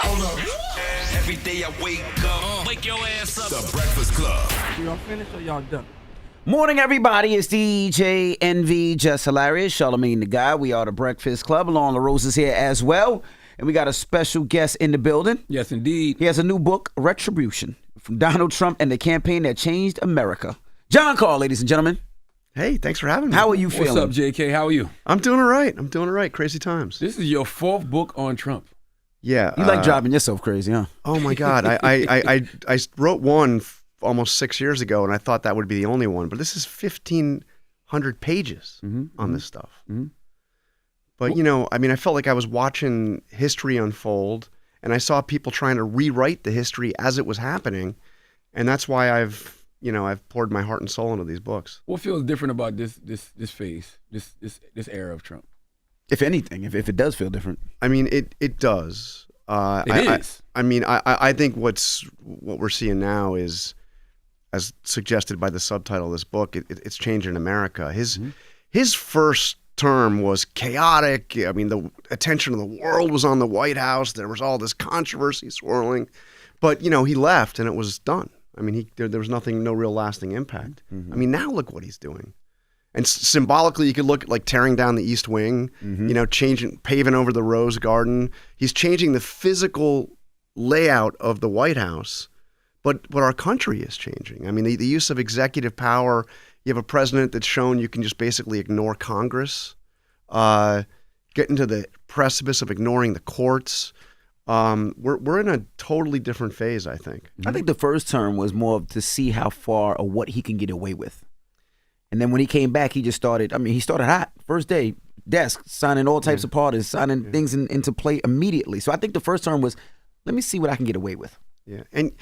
Hold up. Every day I wake up, wake your ass up. The Breakfast Club. Y'all finished or y'all done? Morning, everybody. It's DJ NV, Jess Hilarious, Charlamagne the Guy. We are the Breakfast Club. Loren LoRosa's here as well. And we got a special guest in the building. Yes, indeed. He has a new book, Retribution, from Donald Trump and the campaign that changed America. John Karl, ladies and gentlemen. Hey, thanks for having me. How are you feeling? What's up, JK? How are you? I'm doing all right. Crazy times. This is your fourth book on Trump. Yeah. You like driving yourself crazy, huh? Oh, my God. I wrote one almost 6 years ago, and I thought that would be the only one. But this is 1,500 pages on this stuff. Mm-hmm. But, I felt like I was watching history unfold, and I saw people trying to rewrite the history as it was happening. And that's why I've poured my heart and soul into these books. What feels different about this phase, this era of Trump? If anything, if it does feel different. It does. It is. I think what we're seeing now is, as suggested by the subtitle of this book, it's changing America. His first term was chaotic. The attention of the world was on the White House. There was all this controversy swirling. But, he left and it was done. There was no real lasting impact. Mm-hmm. Now look what he's doing. And symbolically, you could look at like tearing down the East Wing, paving over the Rose Garden. He's changing the physical layout of the White House, but our country is changing. The use of executive power. You have a president that's shown you can just basically ignore Congress, get into the precipice of ignoring the courts. We're in a totally different phase, I think. I think the first term was more to see how far or what he can get away with. And then when he came back, he just started, he started hot. First day, desk, signing all types of pardons, signing things into play immediately. So I think the first term was, let me see what I can get away with. Yeah. And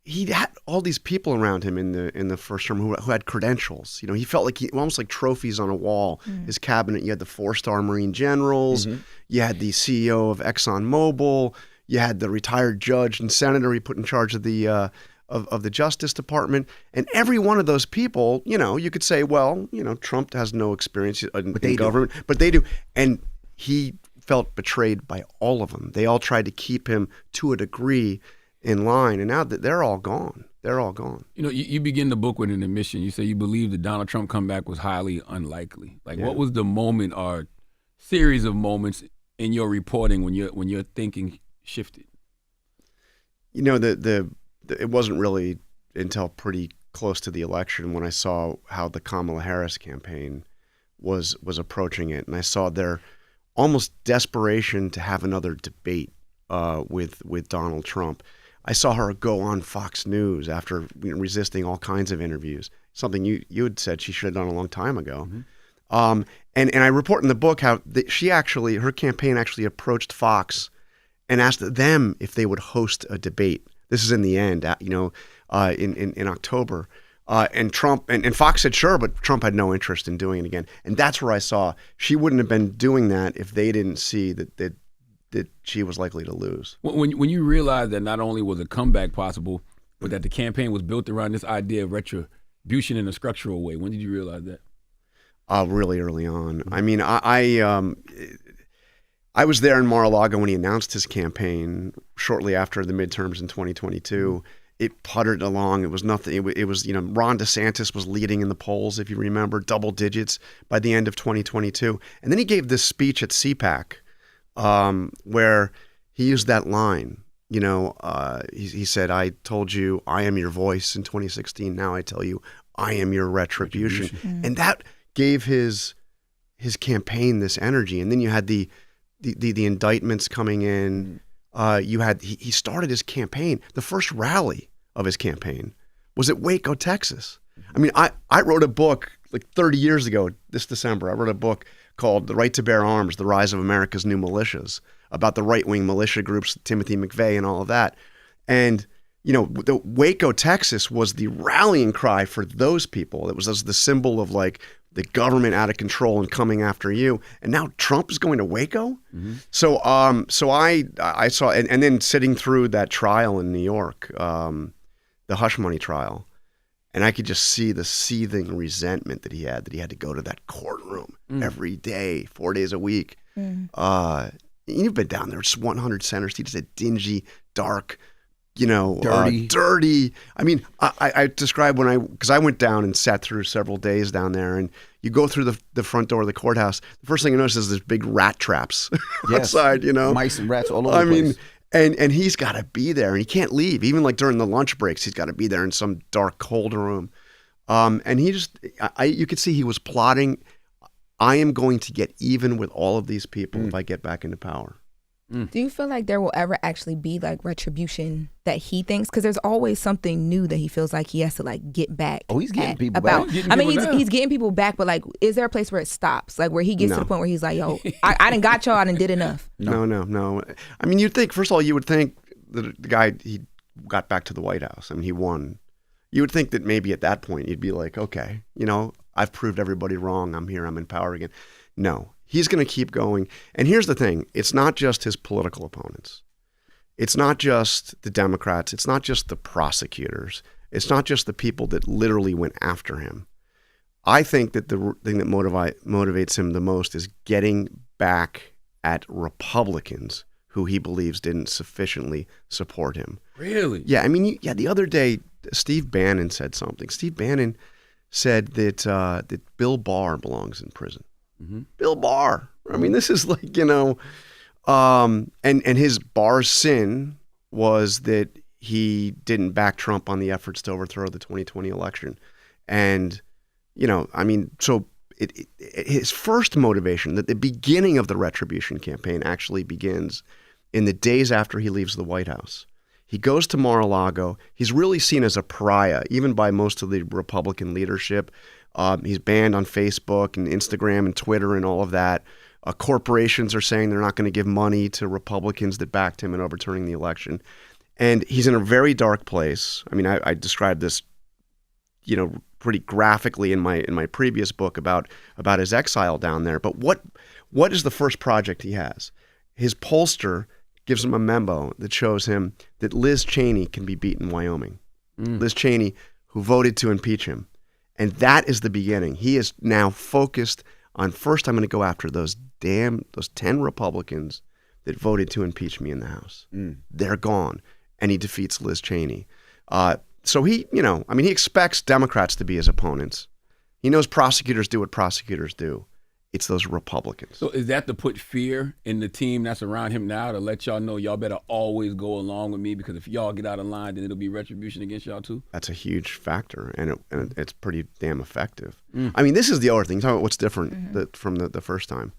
he had all these people around him in the first term who had credentials. He felt like almost like trophies on a wall. His cabinet, you had the 4-star Marine generals, you had the CEO of ExxonMobil, you had the retired judge and senator he put in charge of the Justice Department, and every one of those people, you could say, well, Trump has no experience in government, but they do, and he felt betrayed by all of them. They all tried to keep him to a degree in line, and now that they're all gone. They're all gone. You begin the book with an admission. You say you believe the Donald Trump comeback was highly unlikely. What was the moment or series of moments in your reporting when your thinking shifted? It wasn't really until pretty close to the election when I saw how the Kamala Harris campaign was approaching it, and I saw their almost desperation to have another debate with Donald Trump. I saw her go on Fox News after resisting all kinds of interviews, something you had said she should have done a long time ago. And I report in the book how her campaign actually approached Fox and asked them if they would host a debate. This is in the end, in October. And Trump and Fox said sure, but Trump had no interest in doing it again. And that's where I saw she wouldn't have been doing that if they didn't see that she was likely to lose. When you realized that not only was a comeback possible, but that the campaign was built around this idea of retribution in a structural way, when did you realize that? Really early on. I was there in Mar-a-Lago when he announced his campaign shortly after the midterms in 2022. It puttered along. It was nothing. It was Ron DeSantis was leading in the polls, if you remember, double digits by the end of 2022. And then he gave this speech at CPAC where he used that line. He said, "I told you I am your voice in 2016. Now I tell you I am your retribution." And that gave his campaign this energy. And then you had the indictments coming in. He started his campaign. The first rally of his campaign was at Waco, Texas. I wrote a book like 30 years ago this December. I wrote a book called The Right to Bear Arms, The Rise of America's New Militias, about the right-wing militia groups, Timothy McVeigh and all of that. And, the Waco, Texas was the rallying cry for those people. It was the symbol of like the government out of control and coming after you. And now Trump is going to Waco. So I saw, and then sitting through that trial in New York, the hush money trial, and I could just see the seething resentment that he had to go to that courtroom every day, 4 days a week. you've been down there. It's 100 center seat. It's a dingy, dark, dirty. I mean, I described because I went down and sat through several days down there, and you go through the front door of the courthouse. The first thing you notice is there's big rat traps outside. Mice and rats all over the place. And he's got to be there, and he can't leave. Even like during the lunch breaks, he's got to be there in some dark, cold room. And he you could see he was plotting. I am going to get even with all of these people if I get back into power. Do you feel like there will ever actually be like retribution that he thinks? Because there's always something new that he feels like he has to like get back. Oh, he's getting people back. He's getting people back, but like, is there a place where it stops? Like where he gets to the point where he's like, yo, I done got y'all, I done did enough. No. I mean, first of all, you would think that the guy, he got back to the White House. I mean, he won. You would think that maybe at that point you'd be like, okay, I've proved everybody wrong. I'm here. I'm in power again. No. He's going to keep going. And here's the thing. It's not just his political opponents. It's not just the Democrats. It's not just the prosecutors. It's not just the people that literally went after him. I think that the thing that motivates him the most is getting back at Republicans who he believes didn't sufficiently support him. Really? Yeah. I mean, the other day, Steve Bannon said something. Steve Bannon said that Bill Barr belongs in prison. Mm-hmm. Bill Barr. I mean, this is like, and his Barr's sin was that he didn't back Trump on the efforts to overthrow the 2020 election. And, so his first motivation, that the beginning of the Retribution campaign actually begins in the days after he leaves the White House. He goes to Mar-a-Lago. He's really seen as a pariah, even by most of the Republican leadership. He's banned on Facebook and Instagram and Twitter and all of that. Corporations are saying they're not going to give money to Republicans that backed him in overturning the election. And he's in a very dark place. I mean, I described this, pretty graphically in my previous book about his exile down there. But what is the first project he has? His pollster gives him a memo that shows him that Liz Cheney can be beat in Wyoming. Liz Cheney, who voted to impeach him. And that is the beginning. He is now focused on, first I'm going to go after those 10 Republicans that voted to impeach me in the House. They're gone. And he defeats Liz Cheney. So he expects Democrats to be his opponents. He knows prosecutors do what prosecutors do. It's those Republicans. So is that to put fear in the team that's around him now, to let y'all know y'all better always go along with me, because if y'all get out of line, then it'll be retribution against y'all too? That's a huge factor, and it's pretty damn effective. I mean, this is the other thing. Talk about what's different from the first time.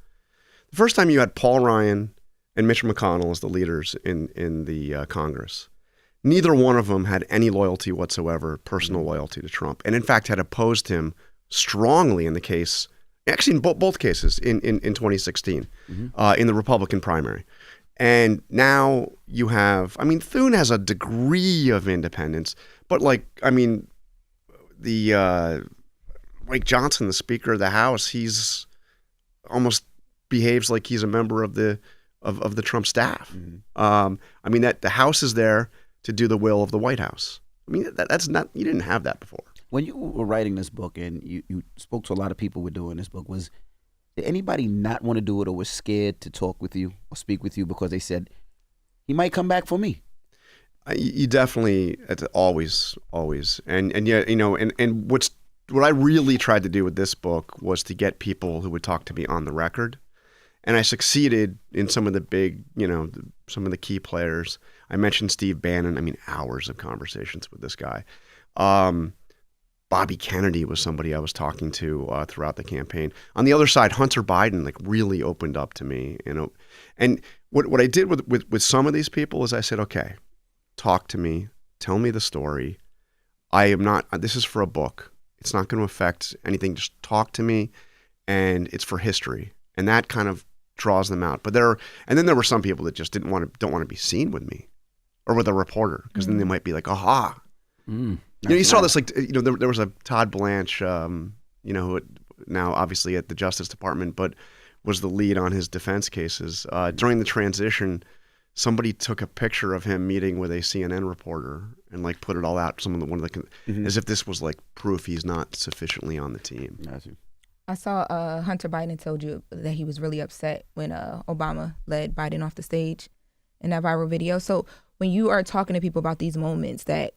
The first time you had Paul Ryan and Mitch McConnell as the leaders in the Congress. Neither one of them had any loyalty whatsoever, personal loyalty to Trump, and in fact had opposed him strongly in the case. Actually, in both cases in 2016, in the Republican primary. And now you have, Thune has a degree of independence, but Mike Johnson, the Speaker of the House, he's almost behaves like he's a member of the Trump staff. That the House is there to do the will of the White House. That's not, you didn't have that before. When you were writing this book and you spoke to a lot of people who were doing this book, did anybody not want to do it or was scared to talk with you or speak with you because they said, he might come back for me? You definitely, it's always. And yeah, and what I really tried to do with this book was to get people who would talk to me on the record. And I succeeded in some of the big, some of the key players. I mentioned Steve Bannon. Hours of conversations with this guy. Bobby Kennedy was somebody I was talking to throughout the campaign. On the other side, Hunter Biden really opened up to me. And what I did with some of these people is I said, okay, talk to me, tell me the story. This is for a book. It's not going to affect anything. Just talk to me, and it's for history. And that kind of draws them out. But then there were some people that just don't want to be seen with me or with a reporter, because then they might be like, aha. You saw this, there was a Todd Blanche, who now obviously at the Justice Department, but was the lead on his defense cases. During the transition, somebody took a picture of him meeting with a CNN reporter and put it all out. As if this was proof he's not sufficiently on the team. I saw Hunter Biden told you that he was really upset when Obama led Biden off the stage in that viral video. So when you are talking to people about these moments that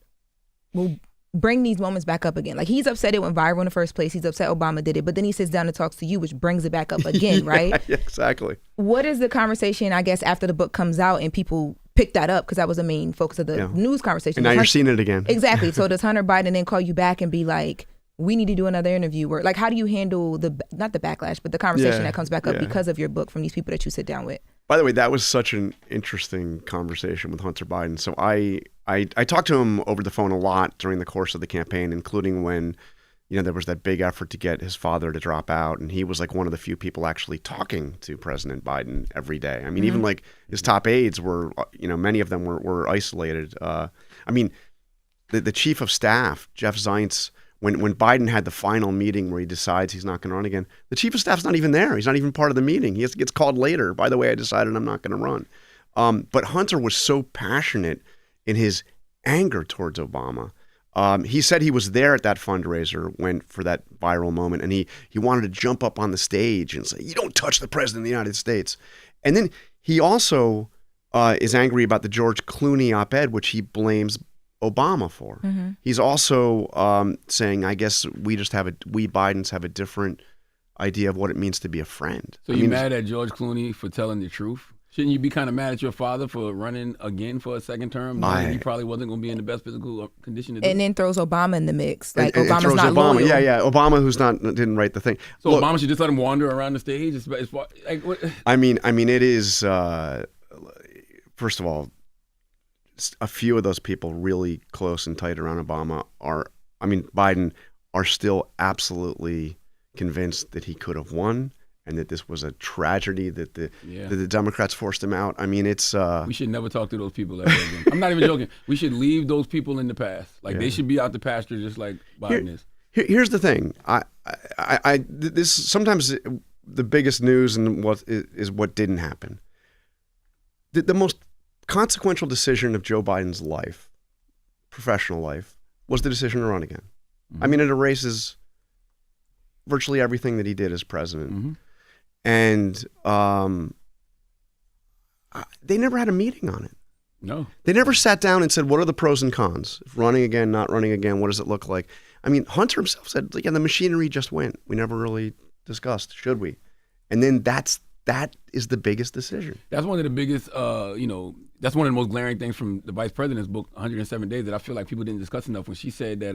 will bring these moments back up again, like he's upset it went viral in the first place, he's upset Obama did it, but then he sits down and talks to you, which brings it back up again, right? Yeah, exactly. What is the conversation, I guess, after the book comes out and people pick that up, because that was the main focus of the news conversation. And now you're seeing it again. Exactly. So does Hunter Biden then call you back and be like, we need to do another interview? Or like, how do you handle not the backlash, but the conversation that comes back up because of your book from these people that you sit down with? By the way, that was such an interesting conversation with Hunter Biden. So I talked to him over the phone a lot during the course of the campaign, including when, there was that big effort to get his father to drop out. And he was like one of the few people actually talking to President Biden every day. I mean, even like his top aides were, many of them were isolated. I mean, the chief of staff, Jeff Zients, when Biden had the final meeting where he decides he's not going to run again, the chief of staff's not even there. He's not even part of the meeting. He gets called later. By the way, I decided I'm not going to run. But Hunter was so passionate in his anger towards Obama. He said he was there at that fundraiser for that viral moment, and he wanted to jump up on the stage and say, "You don't touch the president of the United States." And then he also is angry about the George Clooney op-ed, which he blames Obama for. Mm-hmm. He's also saying, I guess we Bidens have a different idea of what it means to be a friend. So you're mad at George Clooney for telling the truth? Shouldn't you be kind of mad at your father for running again for a second term? He probably wasn't going to be in the best physical condition to do. And then throws Obama in the mix. Like Obama's not loyal. Yeah. Obama, didn't write the thing. So look, Obama should just let him wander around the stage. I mean, it is. First of all, a few of those people really close and tight around Biden are still absolutely convinced that he could have won and that this was a tragedy that the Democrats forced him out. I mean, it's... we should never talk to those people ever again. I'm not even joking. We should leave those people in the past. They should be out the pasture just like Biden is. Here's the thing. This sometimes the biggest news and what didn't happen. The most consequential decision of Joe Biden's life, professional life, was the decision to run again. Mm-hmm. I mean, it erases virtually everything that he did as president. Mm-hmm. And they never had a meeting on it. No. They never sat down and said, what are the pros and cons? If running again, not running again, what does it look like? I mean, Hunter himself said, the machinery just went. We never really discussed, should we? And then that is the biggest decision. That's one of the biggest, that's one of the most glaring things from the vice president's book, 107 Days, that I feel like people didn't discuss enough, when she said that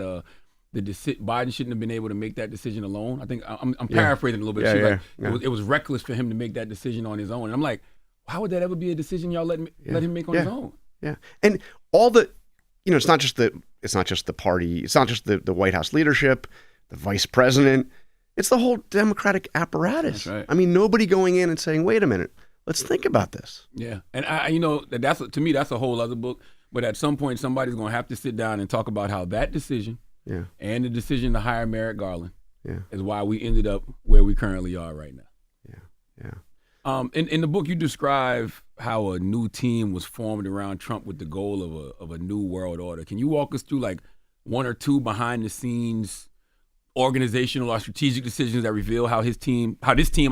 Biden shouldn't have been able to make that decision alone. I think I'm paraphrasing a little bit. It was reckless for him to make that decision on his own. And I'm like, how would that ever be a decision y'all let him make on his own? Yeah. And all it's not just the party, it's not just the White House leadership, the vice president. It's the whole Democratic apparatus. That's right. I mean, nobody going in and saying, wait a minute, let's think about this. Yeah. And that's to me, that's a whole other book. But at some point, somebody's going to have to sit down and talk about how that decision and the decision to hire Merrick Garland is why we ended up where we currently are right now. Yeah. In the book, you describe how a new team was formed around Trump with the goal of a new world order. Can you walk us through one or two behind the scenes organizational or strategic decisions that reveal how this team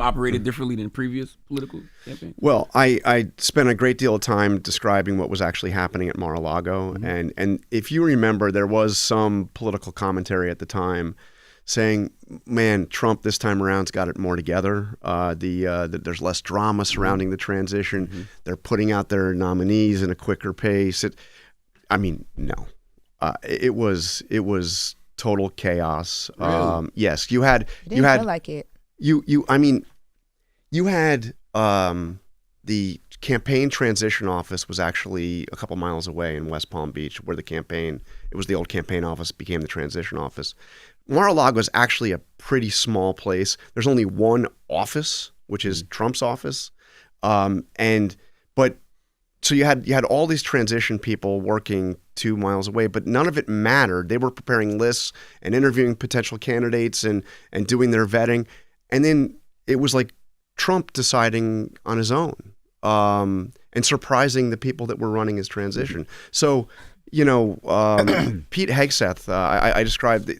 operated differently than previous political campaigns? Well, I spent a great deal of time describing what was actually happening at Mar-a-Lago. Mm-hmm. And if you remember, there was some political commentary at the time saying, man, Trump this time around's got it more together. There's less drama surrounding the transition. Mm-hmm. They're putting out their nominees in a quicker pace. No. It was total chaos. Really? Yes, Feel like it. You had the campaign transition office was actually a couple miles away in West Palm Beach, where it was the old campaign office, became the transition office. Mar-a-Lago is actually a pretty small place. There's only one office, which is Trump's office, so you had all these transition people working 2 miles away, but none of it mattered. They were preparing lists and interviewing potential candidates and doing their vetting. And then it was like Trump deciding on his own and surprising the people that were running his transition. So, Pete Hegseth, I described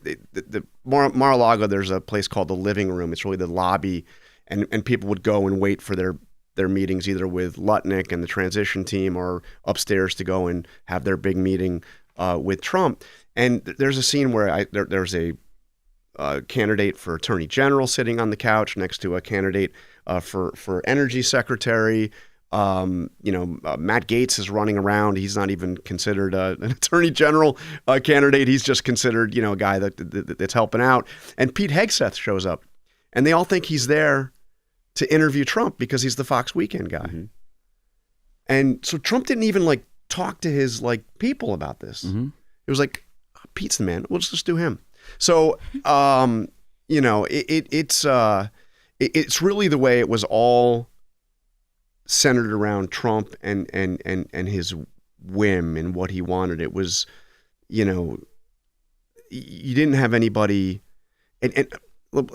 Mar-a-Lago, there's a place called the Living Room. It's really the lobby, and people would go and wait for their meetings, either with Lutnick and the transition team, or upstairs to go and have their big meeting with Trump. And there's a scene where there's a candidate for attorney general sitting on the couch next to a candidate for energy secretary. Matt Gaetz is running around. He's not even considered an attorney general candidate. He's just considered, a guy that's helping out. And Pete Hegseth shows up, and they all think he's there to interview Trump because he's the Fox Weekend guy. Mm-hmm. And so Trump didn't even talk to his people about this. Mm-hmm. It was like, Pete's the man. We'll just do him. So, it's really the way it was all centered around Trump and his whim and what he wanted. It was, you didn't have anybody. And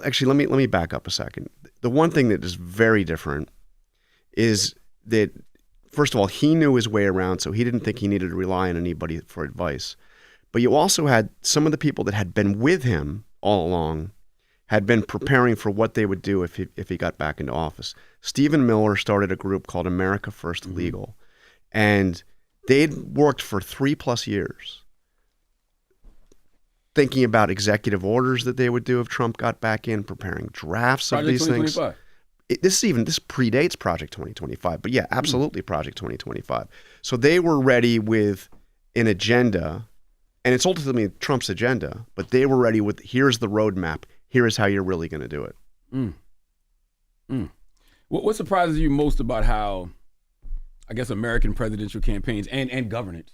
actually, let me back up a second. The one thing that is very different is that, first of all, he knew his way around, so he didn't think he needed to rely on anybody for advice. But you also had some of the people that had been with him all along had been preparing for what they would do if he got back into office. Stephen Miller started a group called America First mm-hmm. Legal, and they'd worked for 3+ years thinking about executive orders that they would do if Trump got back in, preparing drafts of these things. This predates Project 2025, but yeah, absolutely Project 2025. So they were ready with an agenda, and it's ultimately Trump's agenda, but they were ready with, here's the roadmap. Here is how you're really going to do it. What surprises you most about how, I guess, American presidential campaigns and governance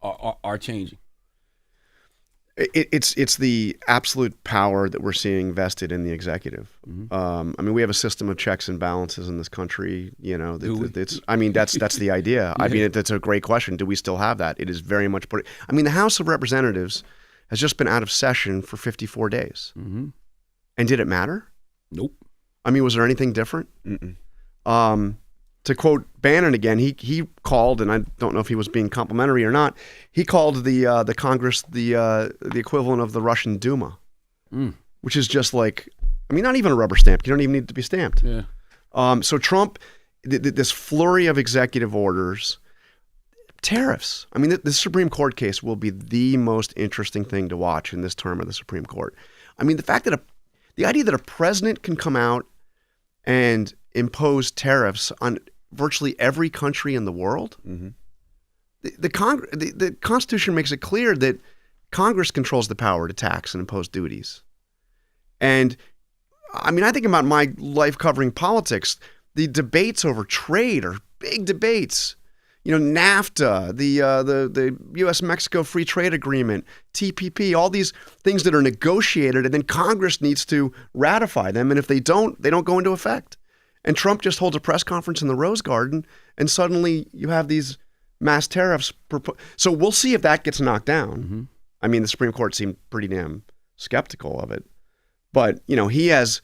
are changing? It's the absolute power that we're seeing vested in the executive. Mm-hmm. We have a system of checks and balances in this country. That's the idea. Yeah. That's a great question. Do we still have that? It is very much. The House of Representatives has just been out of session for 54 days. Mm-hmm. And did it matter? Nope. Was there anything different? Mm-mm. To quote Bannon again, he called, and I don't know if he was being complimentary or not, he called the Congress the equivalent of the Russian Duma, which is just not even a rubber stamp. You don't even need it to be stamped. Yeah. So Trump, this flurry of executive orders, tariffs. The Supreme Court case will be the most interesting thing to watch in this term of the Supreme Court. The fact that the idea that a president can come out and impose tariffs on virtually every country in the world. Mm-hmm. The Constitution makes it clear that Congress controls the power to tax and impose duties. And I think about my life covering politics. The debates over trade are big debates. NAFTA, the U.S.-Mexico Free Trade Agreement, TPP, all these things that are negotiated, and then Congress needs to ratify them. And if they don't go into effect. And Trump just holds a press conference in the Rose Garden, and suddenly you have these mass tariffs. So we'll see if that gets knocked down. Mm-hmm. The Supreme Court seemed pretty damn skeptical of it. But, he has,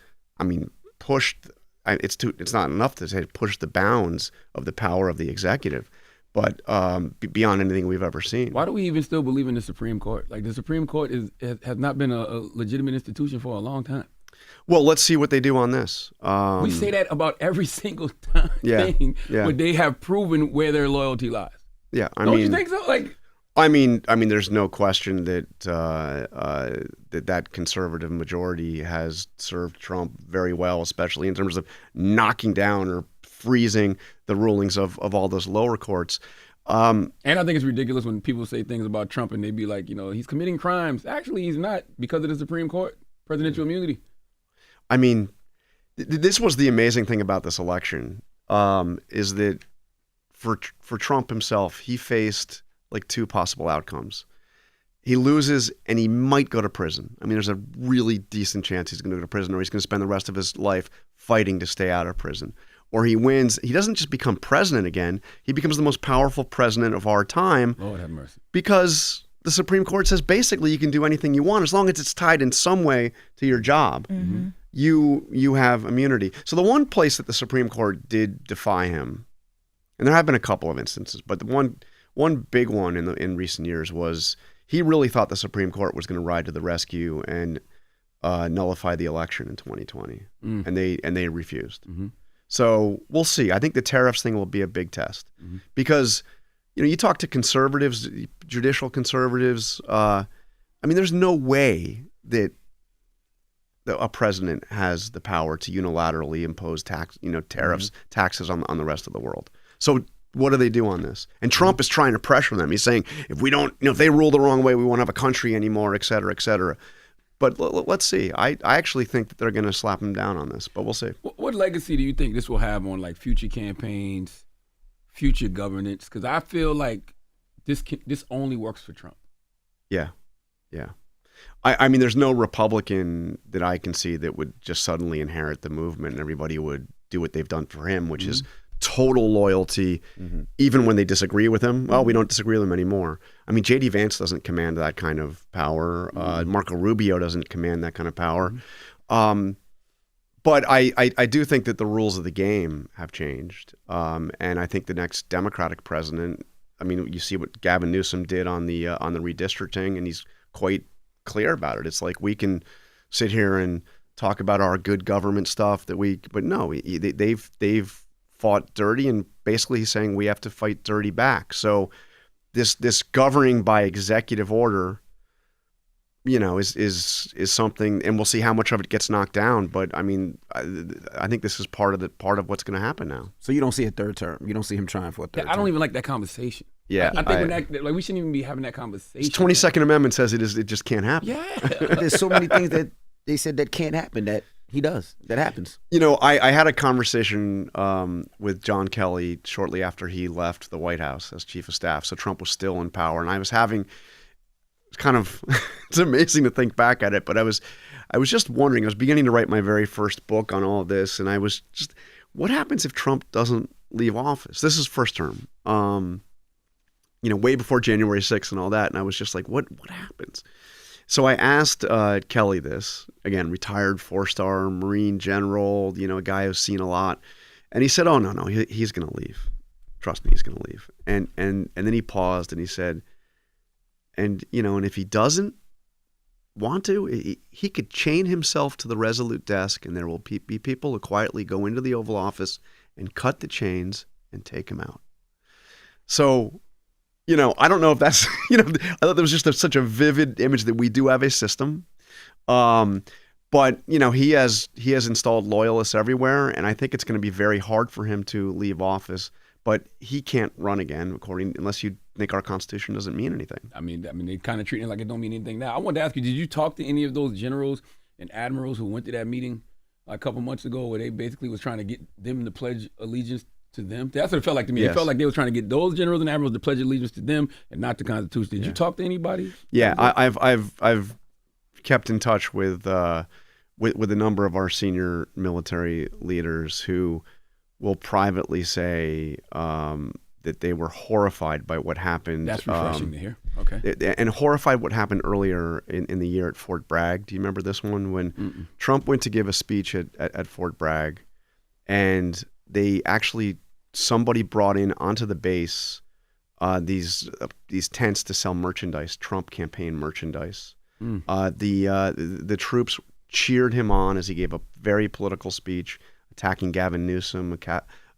pushed, it's not enough to say push the bounds of the power of the executive, but beyond anything we've ever seen. Why do we even still believe in the Supreme Court? The Supreme Court has not been a legitimate institution for a long time. Well, let's see what they do on this. We say that about every single time thing, but they have proven where their loyalty lies. Yeah, Don't you think so? There's no question that that conservative majority has served Trump very well, especially in terms of knocking down or freezing the rulings of all those lower courts. And I think it's ridiculous when people say things about Trump and they be like, he's committing crimes. Actually, he's not, because of the Supreme Court, presidential immunity. This was the amazing thing about this election, is that for Trump himself, he faced two possible outcomes. He loses and he might go to prison. There's a really decent chance he's going to go to prison, or he's going to spend the rest of his life fighting to stay out of prison. Or he wins. He doesn't just become president again. He becomes the most powerful president of our time. Lord have mercy. Because the Supreme Court says basically you can do anything you want as long as it's tied in some way to your job. Mm-hmm. You have immunity. So the one place that the Supreme Court did defy him, and there have been a couple of instances, but the one big one in recent years was he really thought the Supreme Court was going to ride to the rescue and nullify the election in 2020, and they refused. Mm-hmm. So we'll see. I think the tariffs thing will be a big test because you talk to conservatives, judicial conservatives. I mean, there's no way that a president has the power to unilaterally impose tariffs, taxes on the rest of the world. So what do they do on this? And Trump is trying to pressure them. He's saying, if we don't, if they rule the wrong way, we won't have a country anymore, et cetera, et cetera. But let's see. I actually think that they're going to slap him down on this, but we'll see. What legacy do you think this will have on like future campaigns, future governance? Because I feel like this only works for Trump. Yeah. I mean, there's no Republican that I can see that would just suddenly inherit the movement and everybody would do what they've done for him, which is total loyalty, even when they disagree with him. Well, we don't disagree with him anymore. I mean, J.D. Vance doesn't command that kind of power. Marco Rubio doesn't command that kind of power. But I do think that the rules of the game have changed. And I think the next Democratic president, I mean, you see what Gavin Newsom did on the redistricting, and he's quite clear about it. It's like we can sit here and talk about our good government stuff but no, they've fought dirty, and basically he's saying we have to fight dirty back. So this governing by executive order, is something, and we'll see how much of it gets knocked down. But I mean, I think this is part of what's going to happen now. So you don't see a third term. You don't see him trying for a third term. I don't even like that conversation. Yeah, I think we shouldn't even be having that conversation. The 22nd Amendment says it just can't happen. Yeah, there's so many things that they said that can't happen that he does. That happens. I had a conversation with John Kelly shortly after he left the White House as chief of staff. So Trump was still in power, and I was having kind of it's amazing to think back at it, but I was just wondering. I was beginning to write my very first book on all of this, and I was just, what happens if Trump doesn't leave office? This is first term. Way before January 6th and all that. And I was just like, what happens? So I asked Kelly this, again, retired 4-star Marine general, a guy who's seen a lot. And he said, oh, no, he's going to leave. Trust me, he's going to leave. And then he paused and he said, and if he doesn't want to, he could chain himself to the Resolute desk, and there will be people who quietly go into the Oval Office and cut the chains and take him out. So, I don't know if that's, I thought there was just such a vivid image that we do have a system. But, he has installed loyalists everywhere, and I think it's going to be very hard for him to leave office. But he can't run again, unless you think our Constitution doesn't mean anything. I mean, they kind of treat it like it don't mean anything now. I wanted to ask you, did you talk to any of those generals and admirals who went to that meeting a couple months ago where they basically was trying to get them to pledge allegiance to them? That's what it felt like to me. Yes. It felt like they were trying to get those generals and admirals to pledge allegiance to them and not the Constitution. Did you talk to anybody? Yeah, I've kept in touch with a number of our senior military leaders who will privately say that they were horrified by what happened. That's refreshing to hear. Okay. And horrified what happened earlier in the year at Fort Bragg. Do you remember this one? When Trump went to give a speech at Fort Bragg, and they actually, somebody brought in onto the base these tents to sell merchandise, Trump campaign merchandise. The troops cheered him on as he gave a very political speech, attacking Gavin Newsom,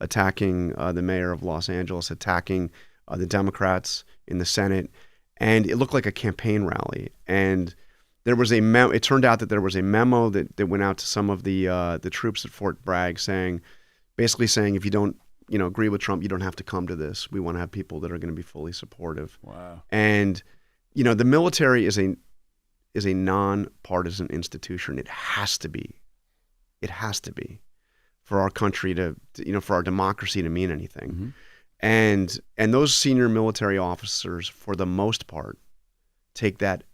attacking the mayor of Los Angeles, attacking the Democrats in the Senate, and it looked like a campaign rally. And there was it turned out that there was a memo that went out to some of the troops at Fort Bragg basically saying, if you don't agree with Trump, you don't have to come to this. We want to have people that are going to be fully supportive. Wow. And the military is a non-partisan institution. It has to be. It has to be for our country to for our democracy to mean anything. And those senior military officers, for the most part, take that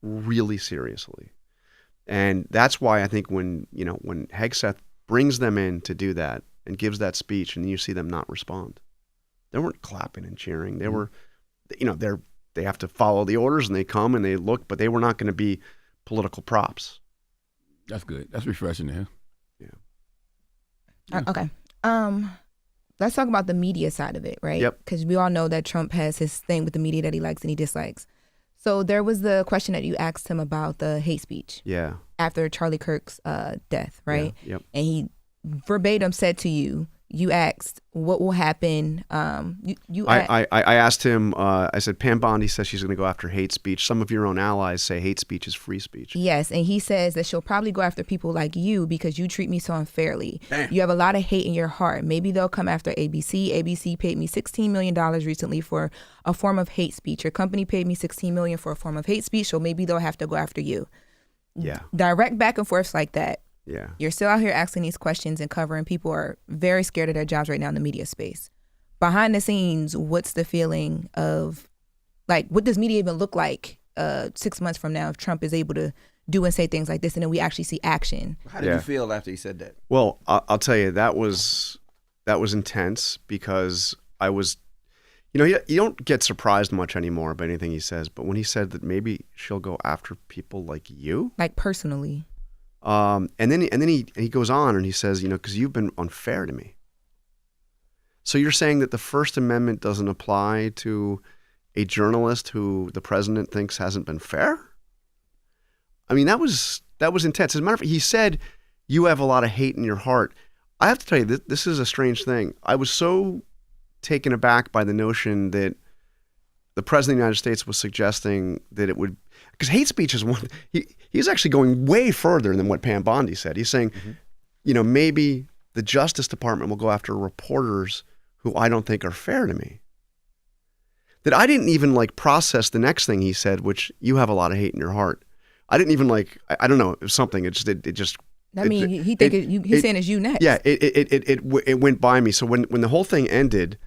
really seriously. And that's why I think when Hegseth brings them in to do that and gives that speech, and you see them not respond, they weren't clapping and cheering. They were, they have to follow the orders, and they come and they look, but they were not going to be political props. That's good. That's refreshing to hear. Yeah. Okay. Let's talk about the media side of it, right? Yep. Because we all know that Trump has his thing with the media that he likes and he dislikes. So there was the question that you asked him about the hate speech. Yeah. after Charlie Kirk's death, right? Yeah, yep. And he verbatim said to you, you asked what will happen. I asked him, I said, Pam Bondi says she's going to go after hate speech. Some of your own allies say hate speech is free speech. Yes, and he says that she'll probably go after people like you because you treat me so unfairly. Damn. You have a lot of hate in your heart. Maybe they'll come after ABC. ABC paid me $16 million recently for a form of hate speech. Your company paid me $16 million for a form of hate speech, so maybe they'll have to go after you. Yeah. Direct back and forths like that. Yeah. You're still out here asking these questions and covering. People are very scared of their jobs right now in the media space. Behind the scenes, what's the feeling of, like, what does media even look like 6 months from now if Trump is able to do and say things like this and then we actually see action? How did you feel after he said that? Well, I'll tell you, that was intense because I was, you don't get surprised much anymore by anything he says, but when he said that maybe she'll go after people like you, Like personally. and then he goes on and he says, because you've been unfair to me. So you're saying that the First Amendment doesn't apply to a journalist who the president thinks hasn't been fair? I mean, that was intense. As a matter of fact, he said, you have a lot of hate in your heart. I have to tell you, this is a strange thing. I was so taken aback by the notion that the president of the United States was suggesting that it would, because hate speech is one, he's actually going way further than what Pam Bondi said. He's saying, maybe the Justice Department will go after reporters who I don't think are fair to me. That I didn't even process the next thing he said, which you have a lot of hate in your heart. I didn't even I don't know, it was something. He's saying it's you next. Yeah, it went by me. So when the whole thing ended,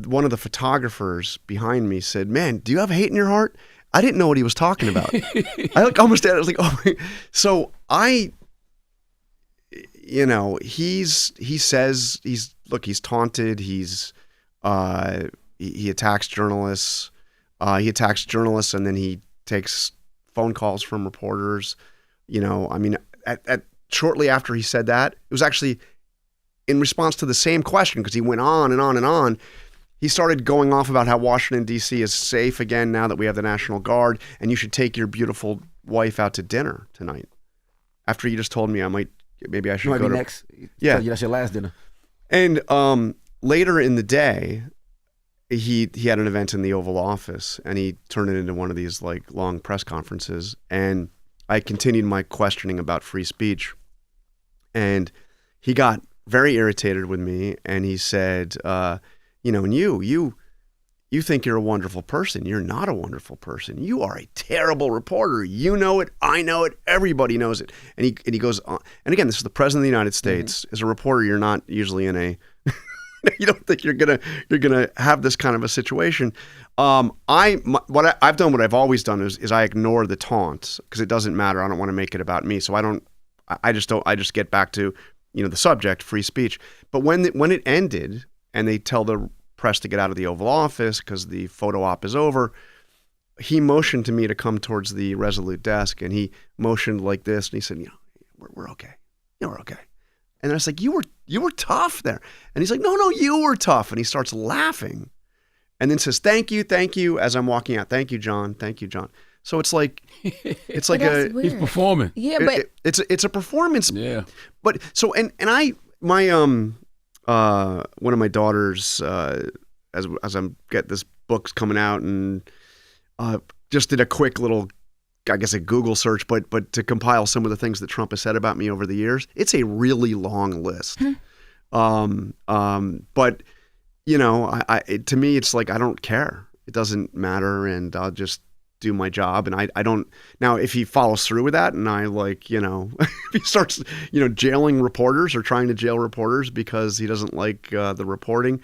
one of the photographers behind me said, "Man, do you have hate in your heart?" I didn't know what he was talking about. I almost did. I was like, "Oh." So he says he's taunted. He attacks journalists. And then he takes phone calls from reporters. Shortly after he said that, it was actually in response to the same question, because he went on and on and on. He started going off about how Washington, D.C. is safe again now that we have the National Guard, and you should take your beautiful wife out to dinner tonight. After you just told me maybe I should go to next. Yeah, that's your last dinner. And later in the day, he had an event in the Oval Office, and he turned it into one of these long press conferences. And I continued my questioning about free speech, and he got very irritated with me, and he said, and you think you're a wonderful person. You're not a wonderful person. You are a terrible reporter. You know it. I know it. Everybody knows it. And he goes on. And again, this is the president of the United States. As a reporter, you're not usually in a you don't think you're gonna have this kind of a situation. What I've done, what I've always done is I ignore the taunts because it doesn't matter. I don't want to make it about me. So I just get back to the subject, free speech. But when it ended and they tell the press to get out of the Oval Office because the photo op is over, he motioned to me to come towards the Resolute desk, and he motioned like this, and he said, we're okay. We're okay. And I was like, you were tough there. And he's like, no, you were tough. And he starts laughing and then says, thank you, as I'm walking out. Thank you, John. So it's like he's performing. Yeah, but it's a performance. Yeah. But so and I my one of my daughters as I'm get this book's coming out, and just did a quick little, I guess, a Google search, but to compile some of the things that Trump has said about me over the years. It's a really long list. But to me, it's like, I don't care. It doesn't matter, and I'll just do my job. And I don't, now if he follows through with that, and if he starts, jailing reporters or trying to jail reporters because he doesn't like the reporting,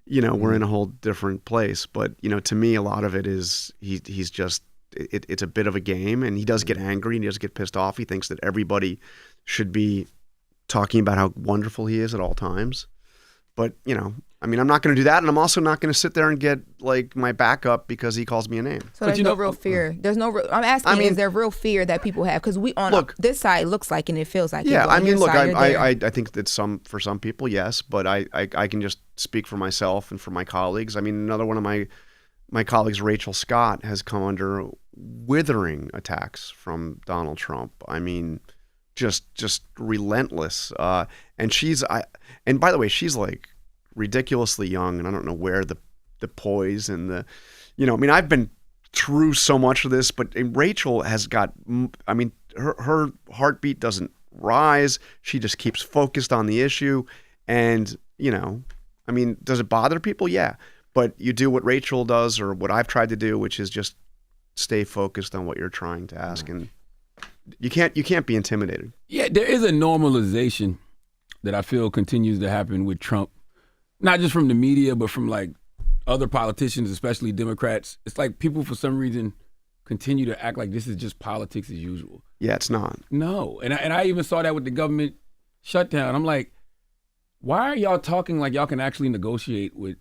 we're in a whole different place. But, to me, a lot of it is he's just, it's a bit of a game, and he does get angry and he does get pissed off. He thinks that everybody should be talking about how wonderful he is at all times. But, I'm not going to do that, and I'm also not going to sit there and get my back up because he calls me a name. So there's no real fear. There's no real, I'm asking, is there real fear that people have? Because we on this side looks like, and it feels like. Yeah, I think that for some people, yes, but I can just speak for myself and for my colleagues. Another one of my colleagues, Rachel Scott, has come under withering attacks from Donald Trump. I mean, just relentless. And by the way, she's like ridiculously young, and I don't know where the poise and the, I mean, I've been through so much of this, but Rachel has got, I mean, her heartbeat doesn't rise. She just keeps focused on the issue. And, I mean, does it bother people? Yeah. But you do what Rachel does, or what I've tried to do, which is just stay focused on what you're trying to ask. And you can't be intimidated. Yeah, there is a normalization that I feel continues to happen with Trump, not just from the media, but from like other politicians, especially Democrats. It's like people, for some reason, continue to act like this is just politics as usual. Yeah, it's not. No, and I even saw that with the government shutdown. I'm like, why are y'all talking like y'all can actually negotiate with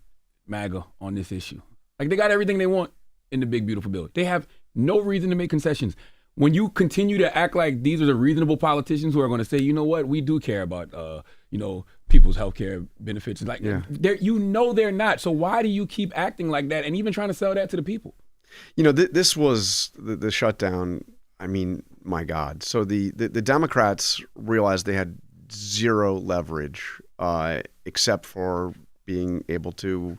MAGA on this issue? Like, they got everything they want in the big, beautiful bill. They have no reason to make concessions. When you continue to act like these are the reasonable politicians who are going to say, you know what, we do care about, people's health care benefits. Like, they're not. So why do you keep acting like that and even trying to sell that to the people? This was the shutdown. I mean, my God. So the Democrats realized they had zero leverage except for being able to,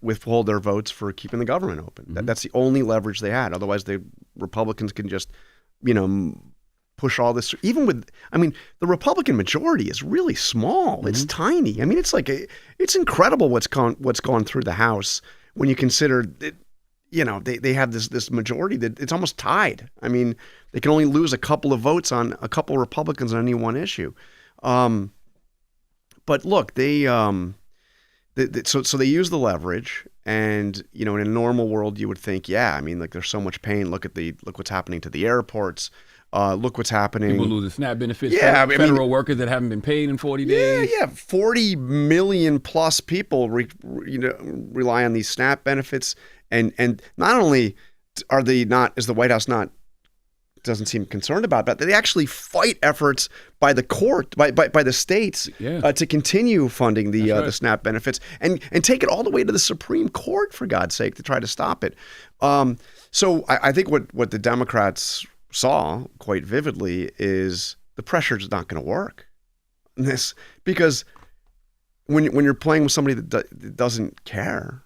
withhold their votes for keeping the government open. Mm-hmm. That's the only leverage they had. Otherwise, the Republicans can just, push all this. Even with, I mean, the Republican majority is really small. Mm-hmm. It's tiny. I mean, it's like it's incredible what's gone through the House when you consider that, they have this majority that it's almost tied. I mean, they can only lose a couple of votes on a couple of Republicans on any one issue. But look, so they use the leverage, and in a normal world you would think, I mean, like, there's so much pain. Look what's happening to the airports. Look what's happening. People losing SNAP benefits. Yeah, federal workers that haven't been paid in 40 days. Yeah, 40 million plus people rely on these SNAP benefits, and not only is the White House doesn't seem concerned about, but they actually fight efforts by the court, by the states, to continue funding the SNAP benefits, and take it all the way to the Supreme Court, for God's sake, to try to stop it. So I think what the Democrats saw quite vividly is the pressure is not going to work in this, because when you're playing with somebody that doesn't care.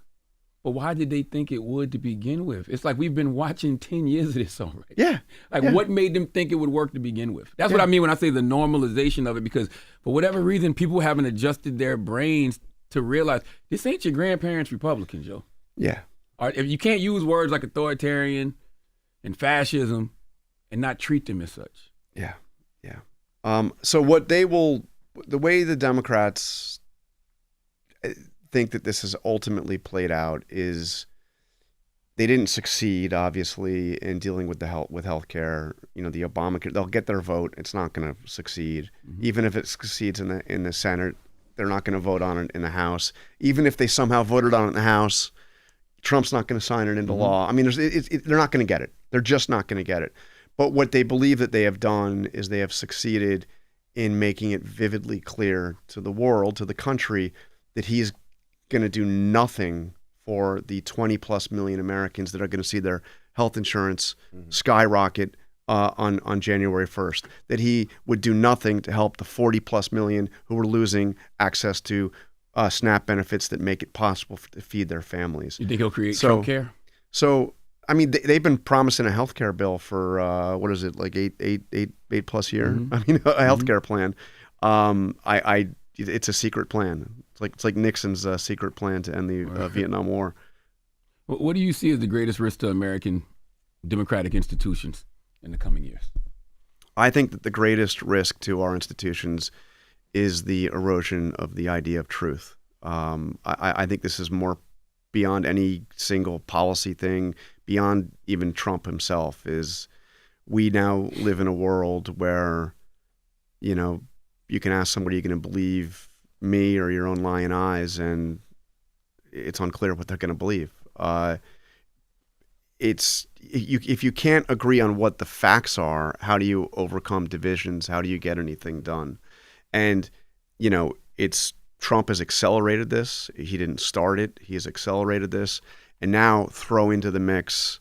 But why did they think it would to begin with? It's like we've been watching 10 years of this already. Yeah. What made them think it would work to begin with? That's what I mean when I say the normalization of it, because for whatever reason, people haven't adjusted their brains to realize this ain't your grandparents' Republicans, Joe. Yeah. If you can't use words like authoritarian and fascism and not treat them as such. Yeah. So the way the Democrats think that this has ultimately played out is they didn't succeed, obviously, in dealing with with healthcare. The Obamacare, they'll get their vote. It's not going to succeed. Mm-hmm. Even if it succeeds in the Senate, they're not going to vote on it in the House. Even if they somehow voted on it in the House, Trump's not going to sign it into law. I mean, they're not going to get it. They're just not going to get it. But what they believe that they have done is they have succeeded in making it vividly clear to the world, to the country, that he's going to do nothing for the 20 plus million Americans that are going to see their health insurance skyrocket on January 1st, that he would do nothing to help the 40 plus million who are losing access to SNAP benefits that make it possible to feed their families. You think he'll create Trump care? So, I mean, they've been promising a health care bill for, what is it, like eight plus year? Mm-hmm. I mean, a health care plan. It's a secret plan. It's like Nixon's secret plan to end the Vietnam War. What do you see as the greatest risk to American democratic institutions in the coming years? I think that the greatest risk to our institutions is the erosion of the idea of truth. I think this is more beyond any single policy thing, beyond even Trump himself. Is we now live in a world where, you can ask somebody, are you going to believe me or your own lying eyes, and it's unclear what they're going to believe. If you can't agree on what the facts are, how do you overcome divisions? How do you get anything done? And Trump has accelerated this. He didn't start it. He has accelerated this, and now throw into the mix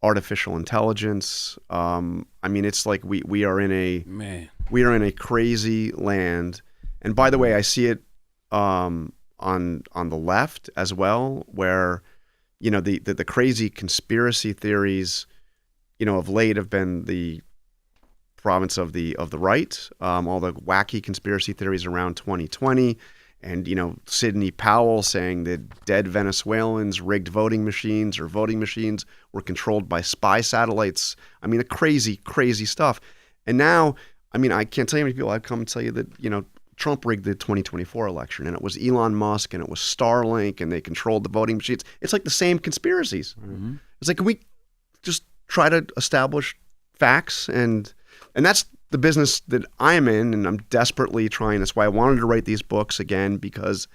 artificial intelligence. I mean, it's like we are in a crazy land. And by the way, I see it on the left as well, where the crazy conspiracy theories, of late have been the province of the right. All the wacky conspiracy theories around 2020. And, Sidney Powell saying that dead Venezuelans rigged voting machines or voting machines were controlled by spy satellites. I mean, crazy, crazy stuff. And now, I mean, I can't tell you how many people I've come and tell you that, Trump rigged the 2024 election, and it was Elon Musk, and it was Starlink, and they controlled the voting machines. It's like the same conspiracies. Mm-hmm. It's like, can we just try to establish facts? And that's the business that I'm in, and I'm desperately trying. That's why I wanted to write these books again, because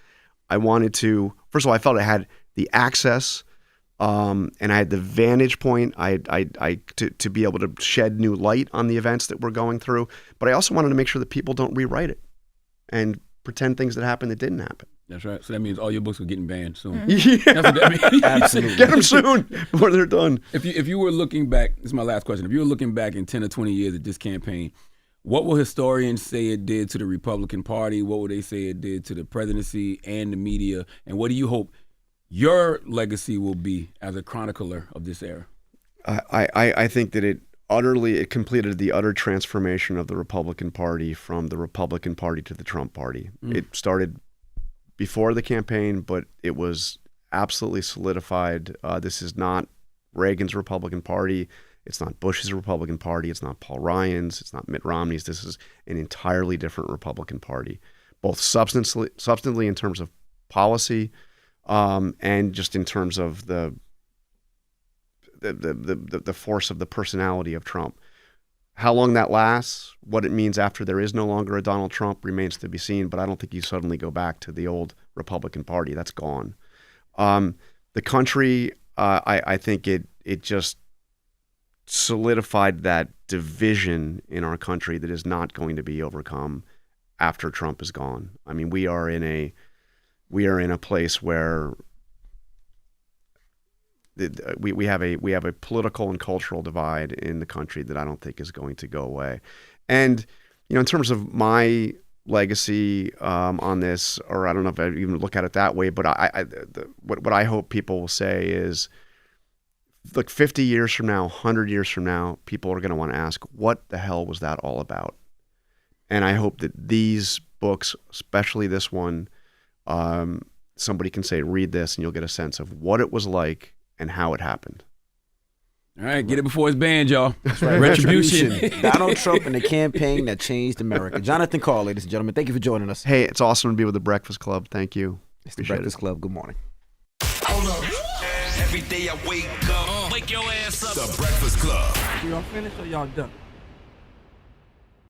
I wanted to, first of all, I felt I had the access, and I had the vantage point to be able to shed new light on the events that we're going through. But I also wanted to make sure that people don't rewrite it and pretend things that happened that didn't happen. That's right. So that means all your books are getting banned soon. Mm-hmm. Yeah. That's what that means. Absolutely. Get them soon before they're done. If you were looking back, this is my last question. If you were looking back in 10 or 20 years at this campaign, what will historians say it did to the Republican Party? What would they say it did to the presidency and the media? And what do you hope your legacy will be as a chronicler of this era? I think that it completed the utter transformation of the Republican Party from the Republican Party to the Trump Party. It started before the campaign, but it was absolutely solidified. This is not Reagan's Republican Party. It's not Bush's Republican Party. It's not Paul Ryan's. It's not Mitt Romney's. This is an entirely different Republican Party, both substantively in terms of policy, and just in terms of the force of the personality of Trump. How long that lasts, what it means after there is no longer a Donald Trump, remains to be seen, but I don't think you suddenly go back to the old Republican Party. That's gone. The country, I think it just solidified that division in our country that is not going to be overcome after Trump is gone. I mean, we are in a place where we have a political and cultural divide in the country that I don't think is going to go away. And in terms of my legacy on this, or I don't know if I even look at it that way, but what I hope people will say is, look, 50 years from now, 100 years from now, people are going to want to ask, what the hell was that all about? And I hope that these books, especially this one, somebody can say, read this, and you'll get a sense of what it was like and how it happened. All right, get it before it's banned, y'all. That's right. Retribution. Donald Trump and the campaign that changed America. Jonathan Karl, ladies and gentlemen, thank you for joining us. Hey, it's awesome to be with the Breakfast Club. Thank you. It's the Breakfast Club. Good morning. Hold up. Every day I wake up, wake your ass up. The Breakfast Club. Y'all finished or y'all done?